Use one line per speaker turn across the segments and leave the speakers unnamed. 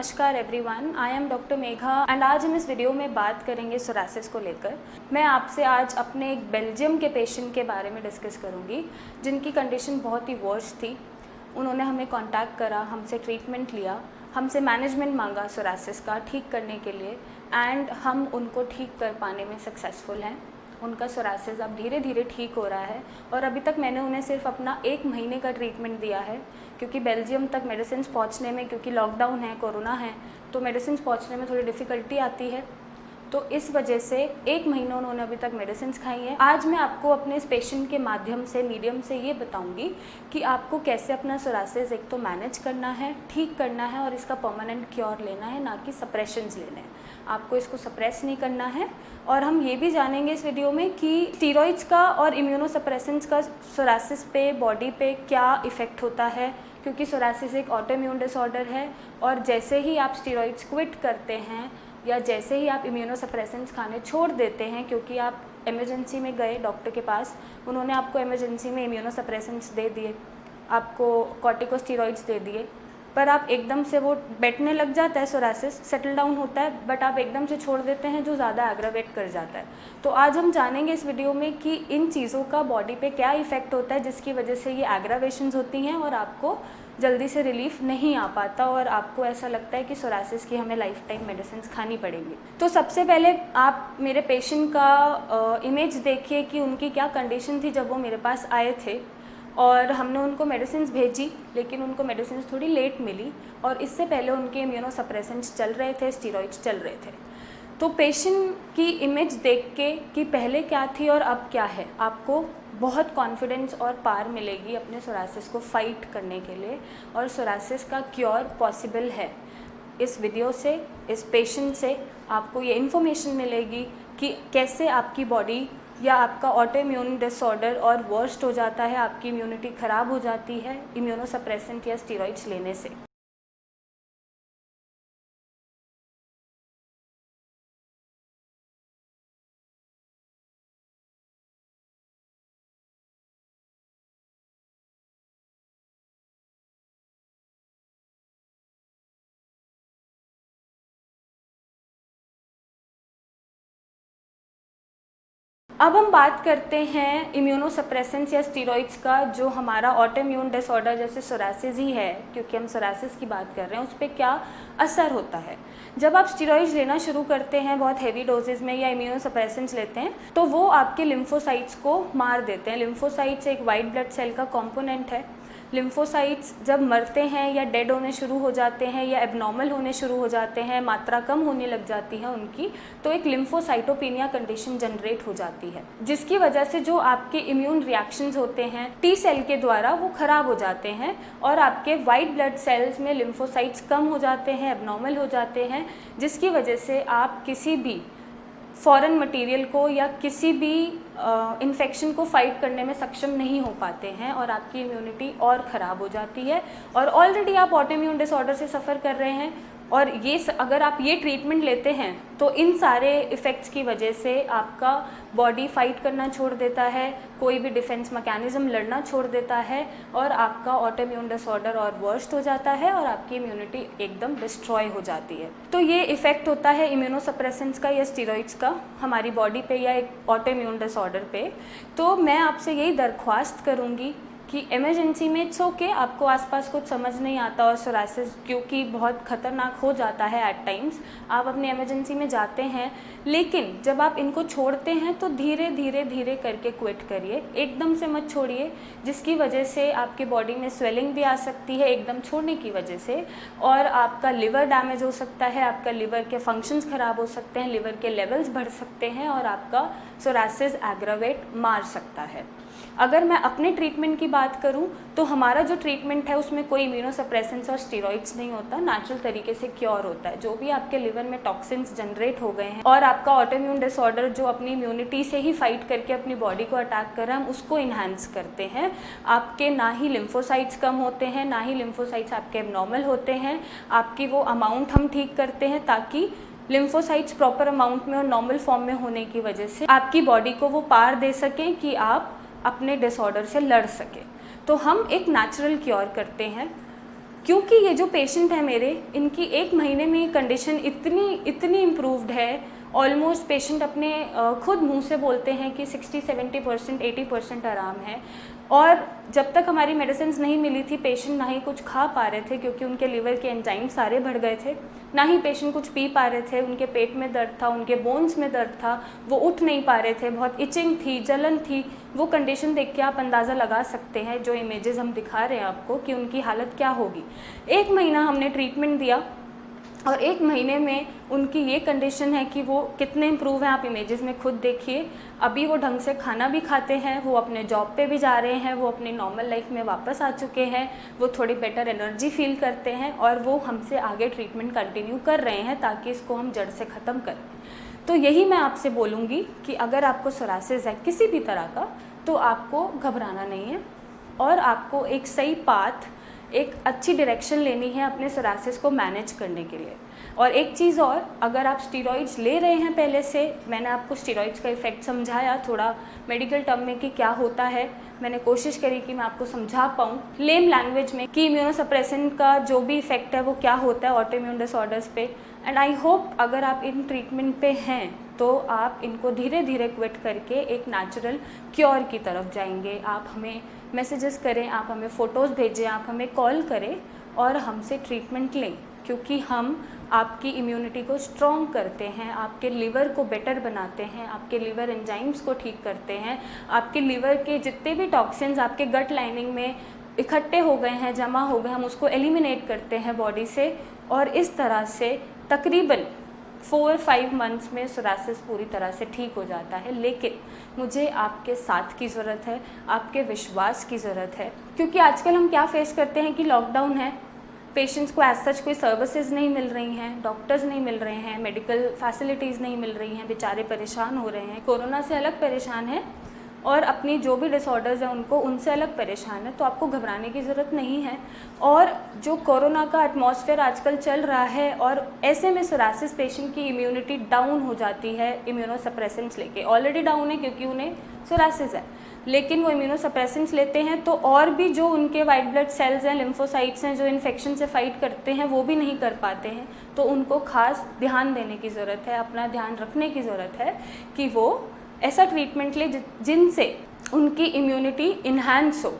नमस्कार everyone, I am doctor Megha and आज हम इस वीडियो में बात करेंगे सोरासिस को लेकर। मैं आपसे आज अपने एक बेल्जियम के पेशेंट के बारे में डिस्कस करूंगी जिनकी कंडीशन बहुत ही वर्स्ट थी। उन्होंने हमें कांटेक्ट करा, हमसे ट्रीटमेंट लिया, हमसे मैनेजमेंट मांगा सोरासिस का ठीक करने के लिए एंड हम उनको ठीक कर पाने में सक्सेसफुल हैं। उनका सोरासिस अब धीरे धीरे ठीक हो रहा है और अभी तक मैंने उन्हें सिर्फ अपना 1 महीने का ट्रीटमेंट दिया है क्योंकि बेल्जियम तक मेडिसिन पहुंचने में, क्योंकि लॉकडाउन है, कोरोना है, तो मेडिसिन पहुंचने में थोड़ी डिफ़िकल्टी आती है। तो इस वजह से 1 महीना उन्होंने अभी तक मेडिसिन खाई हैं। आज मैं आपको अपने इस पेशेंट के मीडियम से ये बताऊंगी कि आपको कैसे अपना सोरासिस एक तो मैनेज करना है, ठीक करना है और इसका परमानेंट क्योर लेना है, ना कि सप्रेशंस लेने हैं। आपको इसको सप्रेस नहीं करना है। और हम ये भी जानेंगे इस वीडियो में कि स्टीरॉइड्स का और इम्यूनोसप्रेसेंट्स का सोरासिस पे, बॉडी पे क्या इफ़ेक्ट होता है, क्योंकि सोरासिस एक ऑटोइम्यून डिसऑर्डर है और जैसे ही आप स्टीरॉइड्स क्विट करते हैं या जैसे ही आप इम्यूनोसप्रेसेंट्स खाने छोड़ देते हैं, क्योंकि आप इमरजेंसी में गए डॉक्टर के पास, उन्होंने आपको इमरजेंसी में इम्यूनोसप्रेसेंट्स दे दिए, आपको कॉर्टिकोस्टेरॉइड्स दे दिए, पर आप एकदम से वो बैठने लग जाता है, सोरासिस सेटल डाउन होता है, बट आप एकदम से छोड़ देते हैं जो ज़्यादा एग्रावेट कर जाता है। तो आज हम जानेंगे इस वीडियो में कि इन चीज़ों का बॉडी पे क्या इफ़ेक्ट होता है जिसकी वजह से ये एग्रावेशंस होती हैं और आपको जल्दी से रिलीफ नहीं आ पाता और आपको ऐसा लगता है कि सोरासिस की हमें लाइफ टाइम मेडिसिन खानी पड़ेंगी। तो सबसे पहले आप मेरे पेशेंट का इमेज देखिए कि उनकी क्या कंडीशन थी जब वो मेरे पास आए थे और हमने उनको मेडिसिन भेजी, लेकिन उनको मेडिसिन थोड़ी लेट मिली और इससे पहले उनके इम्यूनोसप्रेसेंट्स चल रहे थे, स्टीरॉइड्स चल रहे थे। तो पेशेंट की इमेज देख के कि पहले क्या थी और अब क्या है, आपको बहुत कॉन्फिडेंस और पार मिलेगी अपने सोरासिस को फाइट करने के लिए और सोरासिस का क्योर पॉसिबल है। इस वीडियो से, इस पेशेंट से आपको ये इन्फॉर्मेशन मिलेगी कि कैसे आपकी बॉडी या आपका ऑटोइम्यून डिसऑर्डर और वर्स्ट हो जाता है, आपकी इम्यूनिटी ख़राब हो जाती है इम्यूनोसप्रेसेंट या स्टीरॉइड्स लेने से। अब हम बात करते हैं इम्यूनोसप्रेसेंट्स या स्टीरॉइड्स का, जो हमारा ऑटोइम्यून डिसऑर्डर जैसे सोरासिस ही है, क्योंकि हम सोरासिस की बात कर रहे हैं, उस पर क्या असर होता है। जब आप स्टीरॉइड्स लेना शुरू करते हैं बहुत हेवी डोजेज में या इम्यूनोसप्रेसेंट्स लेते हैं तो वो आपके लिम्फोसाइट्स को मार देते हैं। लिम्फोसाइट्स एक वाइट ब्लड सेल का कॉम्पोनेंट है। लिम्फोसाइट्स जब मरते हैं या डेड होने शुरू हो जाते हैं या एबनॉर्मल होने शुरू हो जाते हैं, मात्रा कम होने लग जाती है उनकी, तो एक लिम्फोसाइटोपेनिया कंडीशन जनरेट हो जाती है, जिसकी वजह से जो आपके इम्यून रिएक्शंस होते हैं टी सेल के द्वारा वो खराब हो जाते हैं और आपके वाइट ब्लड सेल्स में लिम्फोसाइट्स कम हो जाते हैं, एबनॉर्मल हो जाते हैं, जिसकी वजह से आप किसी भी फॉरेन मटेरियल को या किसी भी इन्फेक्शन को फाइट करने में सक्षम नहीं हो पाते हैं और आपकी इम्यूनिटी और ख़राब हो जाती है। और ऑलरेडी आप ऑटोइम्यून डिसऑर्डर से सफ़र कर रहे हैं और ये अगर आप ये ट्रीटमेंट लेते हैं तो इन सारे इफ़ेक्ट्स की वजह से आपका बॉडी फाइट करना छोड़ देता है, कोई भी डिफेंस मैकेनिज्म लड़ना छोड़ देता है और आपका ऑटोइम्यून डिसऑर्डर और वर्स्ट हो जाता है और आपकी इम्यूनिटी एकदम डिस्ट्रॉय हो जाती है। तो ये इफ़ेक्ट होता है इम्यूनोसप्रेसेंट्स का या स्टीरॉइड्स का हमारी बॉडी पे या एक ऑटोइम्यून डिसऑर्डर पे। तो मैं आपसे यही दरख्वास्त करूँगी कि इमरजेंसी में इट्स ओके, आपको आसपास कुछ समझ नहीं आता और सोरासिस क्योंकि बहुत ख़तरनाक हो जाता है एट टाइम्स, आप अपने इमरजेंसी में जाते हैं, लेकिन जब आप इनको छोड़ते हैं तो धीरे धीरे धीरे करके क्विट करिए, एकदम से मत छोड़िए, जिसकी वजह से आपकी बॉडी में स्वेलिंग भी आ सकती है एकदम छोड़ने की वजह से और आपका लिवर डैमेज हो सकता है, आपका लिवर के फंक्शंस ख़राब हो सकते हैं, लिवर के लेवल्स बढ़ सकते हैं और आपका सोरासिस एग्रावेट मार सकता है। अगर मैं अपने ट्रीटमेंट की बात करूं तो हमारा जो ट्रीटमेंट है उसमें कोई इम्यूनोसप्रेसेंट्स और स्टीरॉइड्स नहीं होता, नेचुरल तरीके से क्योर होता है। जो भी आपके लिवर में टॉक्सिन्स जनरेट हो गए हैं और आपका ऑटोइम्यून डिसऑर्डर जो अपनी इम्यूनिटी से ही फाइट करके अपनी बॉडी को अटैक कर रहा है, हम उसको इन्हांस करते हैं। आपके ना ही लिम्फोसाइट्स कम होते हैं, ना ही लिम्फोसाइट्स आपके एबनॉर्मल होते हैं, आपकी वो अमाउंट हम ठीक करते हैं ताकि लिम्फोसाइट्स प्रॉपर अमाउंट में और नॉर्मल फॉर्म में होने की वजह से आपकी बॉडी को वो पार दे सकें कि आप अपने डिसऑर्डर से लड़ सके। तो हम एक नेचुरल क्योर करते हैं क्योंकि ये जो पेशेंट है मेरे, इनकी 1 महीने में कंडीशन इतनी इम्प्रूव्ड है, ऑलमोस्ट पेशेंट अपने खुद मुंह से बोलते हैं कि 60-70%, 80% आराम है। और जब तक हमारी मेडिसिन नहीं मिली थी, पेशेंट ना ही कुछ खा पा रहे थे क्योंकि उनके लीवर के एंजाइम सारे बढ़ गए थे, ना ही पेशेंट कुछ पी पा रहे थे, उनके पेट में दर्द था, उनके बोन्स में दर्द था, वो उठ नहीं पा रहे थे, बहुत इचिंग थी, जलन थी। वो कंडीशन देख के आप अंदाज़ा लगा सकते हैं, जो इमेजेस हम दिखा रहे हैं आपको, कि उनकी हालत क्या होगी। 1 महीना हमने ट्रीटमेंट दिया और 1 महीने में उनकी ये कंडीशन है कि वो कितने इम्प्रूव हैं, आप इमेजेस में खुद देखिए। अभी वो ढंग से खाना भी खाते हैं, वो अपने जॉब पे भी जा रहे हैं, वो अपनी नॉर्मल लाइफ में वापस आ चुके हैं, वो थोड़ी बेटर एनर्जी फील करते हैं और वो हमसे आगे ट्रीटमेंट कंटिन्यू कर रहे हैं ताकि इसको हम जड़ से ख़त्म करें। तो यही मैं आपसे बोलूँगी कि अगर आपको सोरासिस है किसी भी तरह का, तो आपको घबराना नहीं है और आपको एक सही पाथ, एक अच्छी डायरेक्शन लेनी है अपने सोरासिस को मैनेज करने के लिए। और एक चीज़ और, अगर आप स्टीरॉइड्स ले रहे हैं पहले से, मैंने आपको स्टीरॉइड्स का इफ़ेक्ट समझाया थोड़ा मेडिकल टर्म में कि क्या होता है, मैंने कोशिश करी कि मैं आपको समझा पाऊँ लेम लैंग्वेज में कि इम्यूनोसप्रेसेंट का जो भी इफ़ेक्ट है वो क्या होता है ऑटो इम्यून डिसऑर्डर्स पे। एंड आई होप अगर आप इन ट्रीटमेंट पे हैं तो आप इनको धीरे धीरे क्विट करके एक नेचुरल क्योर की तरफ जाएंगे। आप हमें मैसेजेस करें, आप हमें फ़ोटोज़ भेजें, आप हमें कॉल करें और हमसे ट्रीटमेंट लें, क्योंकि हम आपकी इम्यूनिटी को स्ट्रॉन्ग करते हैं, आपके लिवर को बेटर बनाते हैं, आपके लिवर एंजाइम्स को ठीक करते हैं, आपके लिवर के जितने भी टॉक्सिन्स आपके गट लाइनिंग में इकट्ठे हो गए हैं, जमा हो गए, हम उसको एलिमिनेट करते हैं बॉडी से। और इस तरह से तकरीबन 4-5 मंथ्स में सोरासिस पूरी तरह से ठीक हो जाता है। लेकिन मुझे आपके साथ की ज़रूरत है, आपके विश्वास की ज़रूरत है, क्योंकि आजकल हम क्या फेस करते हैं कि लॉकडाउन है, पेशेंट्स को एज सच कोई सर्विसेज नहीं मिल रही हैं, डॉक्टर्स नहीं मिल रहे हैं, मेडिकल फैसिलिटीज़ नहीं मिल रही हैं, बेचारे परेशान हो रहे हैं, कोरोना से अलग परेशान हैं और अपनी जो भी डिसऑर्डर्स हैं उनको उनसे अलग परेशान है। तो आपको घबराने की ज़रूरत नहीं है। और जो कोरोना का एटमॉस्फेयर आजकल चल रहा है और ऐसे में सोरासिस पेशेंट की इम्यूनिटी डाउन हो जाती है इम्यूनोसप्रेसेंट्स लेके। ऑलरेडी डाउन है क्योंकि उन्हें सोरासिस है, लेकिन वो इम्यूनोसप्रेसेंट्स लेते हैं तो और भी जो उनके वाइट ब्लड सेल्स हैं, लिम्फोसाइट्स हैं, जो इन्फेक्शन से फाइट करते हैं, वो भी नहीं कर पाते हैं। तो उनको खास ध्यान देने की ज़रूरत है, अपना ध्यान रखने की ज़रूरत है कि वो ऐसा ट्रीटमेंट ले जिनसे उनकी इम्यूनिटी इन्हांस हो,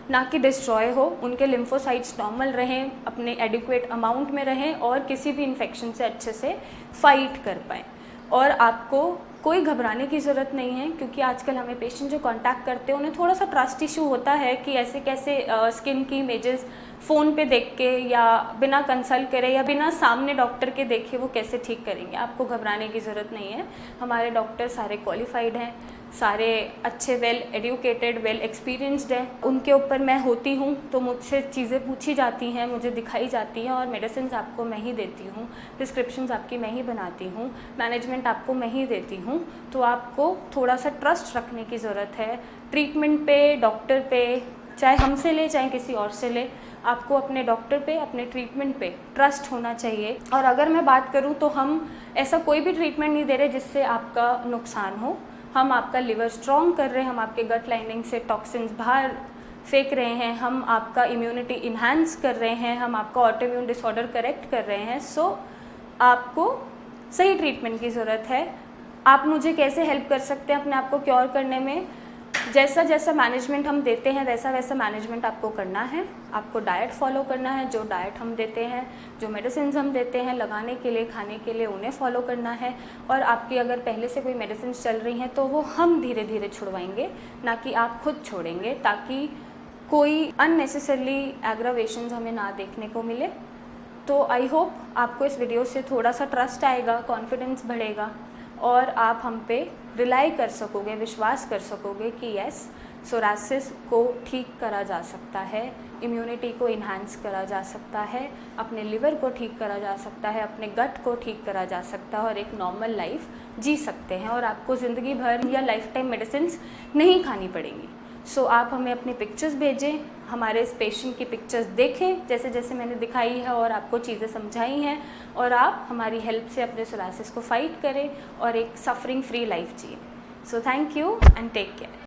ना कि डिस्ट्रॉय हो, उनके लिम्फोसाइट्स नॉर्मल रहें, अपने एडिक्वेट अमाउंट में रहें और किसी भी इन्फेक्शन से अच्छे से फाइट कर पाएँ। और आपको कोई घबराने की ज़रूरत नहीं है, क्योंकि आजकल हमें पेशेंट जो कांटेक्ट करते हैं उन्हें थोड़ा सा ट्रस्ट इशू होता है कि ऐसे कैसे स्किन की इमेजेस फ़ोन पे देख के या बिना कंसल्ट करे या बिना सामने डॉक्टर के देखे वो कैसे ठीक करेंगे। आपको घबराने की ज़रूरत नहीं है। हमारे डॉक्टर सारे क्वालिफाइड हैं, सारे अच्छे, वेल एडुकेटेड, वेल एक्सपीरियंस्ड हैं। उनके ऊपर मैं होती हूँ तो मुझसे चीज़ें पूछी जाती हैं, मुझे दिखाई जाती हैं और मेडिसिन आपको मैं ही देती हूँ, प्रिस्क्रिप्शंस आपकी मैं ही बनाती हूँ, मैनेजमेंट आपको मैं ही देती हूँ। तो आपको थोड़ा सा ट्रस्ट रखने की ज़रूरत है ट्रीटमेंट पे, डॉक्टर पे, चाहे हमसे ले चाहे किसी और से ले। आपको अपने डॉक्टर पे, अपने ट्रीटमेंट पे ट्रस्ट होना चाहिए। और अगर मैं बात करूँ तो हम ऐसा कोई भी ट्रीटमेंट नहीं दे रहे जिससे आपका नुकसान हो। हम आपका लिवर स्ट्रॉन्ग कर रहे हैं, हम आपके गट लाइनिंग से टॉक्सिन्स बाहर फेंक रहे हैं, हम आपका इम्यूनिटी इन्हांस कर रहे हैं, हम आपका ऑटो इम्यून डिसऑर्डर करेक्ट कर रहे हैं। सो आपको सही ट्रीटमेंट की ज़रूरत है। आप मुझे कैसे हेल्प कर सकते हैं अपने आप को क्योर करने में? जैसा जैसा मैनेजमेंट हम देते हैं वैसा वैसा मैनेजमेंट आपको करना है। आपको डाइट फॉलो करना है, जो डाइट हम देते हैं, जो मेडिसिन हम देते हैं लगाने के लिए, खाने के लिए, उन्हें फॉलो करना है। और आपकी अगर पहले से कोई मेडिसिन चल रही हैं तो वो हम धीरे धीरे छुड़वाएंगे, ना कि आप खुद छोड़ेंगे, ताकि कोई अननेसेसरली एग्रावेशंस हमें ना देखने को मिले। तो आई होप आपको इस वीडियो से थोड़ा सा ट्रस्ट आएगा, कॉन्फिडेंस बढ़ेगा और आप हम पे रिलाई कर सकोगे, विश्वास कर सकोगे कि यस, सोरासिस को ठीक करा जा सकता है, इम्यूनिटी को इन्हांस करा जा सकता है, अपने लिवर को ठीक करा जा सकता है, अपने गट को ठीक करा जा सकता है और एक नॉर्मल लाइफ जी सकते हैं और आपको ज़िंदगी भर या लाइफ टाइम मेडिसिन नहीं खानी पड़ेंगी। सो आप हमें अपनी पिक्चर्स भेजें, हमारे इस पेशेंट की पिक्चर्स देखें जैसे जैसे मैंने दिखाई है और आपको चीज़ें समझाई हैं, और आप हमारी हेल्प से अपने सोरासिस को फाइट करें और एक सफरिंग फ्री लाइफ जिए। So thank you and take care.